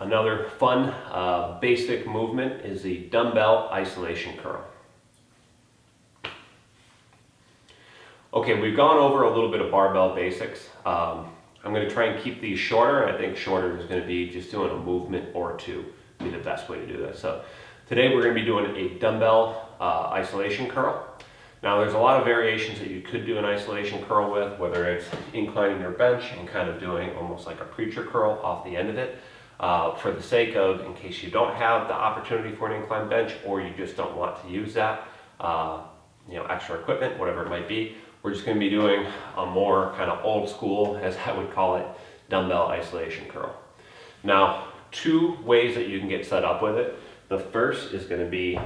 Another fun basic movement is the dumbbell isolation curl. Okay, we've gone over a little bit of barbell basics. I'm going to try and keep these shorter. I think shorter is going to be just doing a movement or two be the best way to do this. So today we're going to be doing a dumbbell isolation curl. Now there's a lot of variations that you could do an isolation curl with, whether it's inclining your bench and kind of doing almost like a preacher curl off the end of it. For the sake of, in case you don't have the opportunity for an incline bench or you just don't want to use that, extra equipment, whatever it might be, we're just going to be doing a more kind of old school, as I would call it, dumbbell isolation curl. Now, two ways that you can get set up with it. The first is going to be,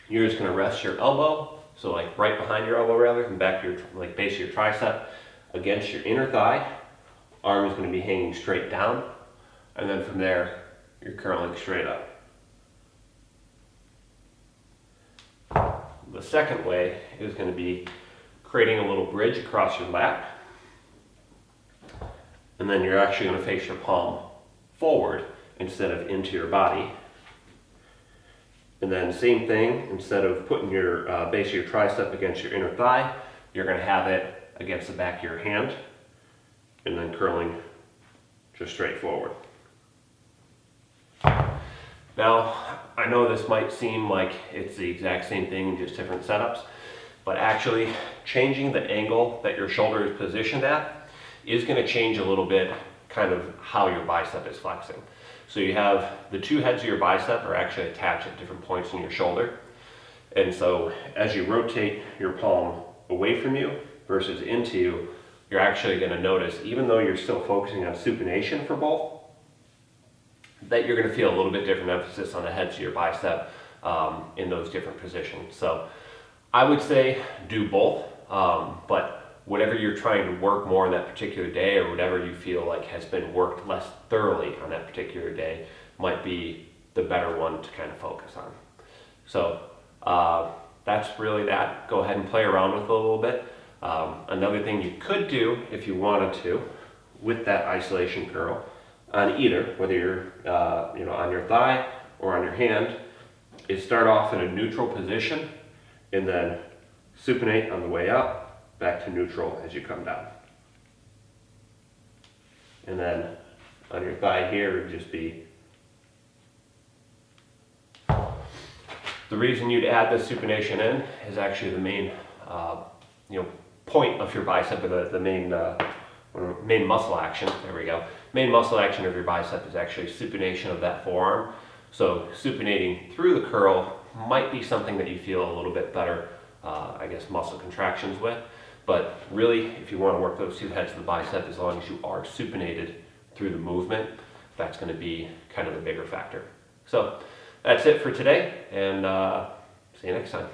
you're just going to rest your elbow, so like right behind your elbow rather, and back to your base of your tricep, against your inner thigh. Arm is going to be hanging straight down, and then from there, you're curling straight up. The second way is going to be creating a little bridge across your lap, and then you're actually going to face your palm forward instead of into your body. And then same thing, instead of putting your base of your tricep against your inner thigh, you're going to have it against the back of your hand, and then curling just straight forward. Now, I know this might seem like it's the exact same thing, just different setups, but actually changing the angle that your shoulder is positioned at is going to change a little bit kind of how your bicep is flexing. So you have the two heads of your bicep are actually attached at different points in your shoulder. And so as you rotate your palm away from you versus into you, you're actually going to notice, even though you're still focusing on supination for both, that you're going to feel a little bit different emphasis on the heads of your bicep in those different positions. So I would say do both, but whatever you're trying to work more on that particular day, or whatever you feel like has been worked less thoroughly on that particular day, might be the better one to kind of focus on. So that's really that. Go ahead and play around with it a little bit. Another thing you could do if you wanted to with that isolation curl on either, whether you're on your thigh or on your hand, is start off in a neutral position and then supinate on the way up, back to neutral as you come down. And then on your thigh here would just be, the reason you'd add the supination in is actually the main point of your bicep, or the main muscle action. There we go. Main muscle action of your bicep is actually supination of that forearm. So supinating through the curl might be something that you feel a little bit better, muscle contractions with. But really, if you want to work those two heads of the bicep, as long as you are supinated through the movement, that's going to be kind of the bigger factor. So that's it for today, and see you next time.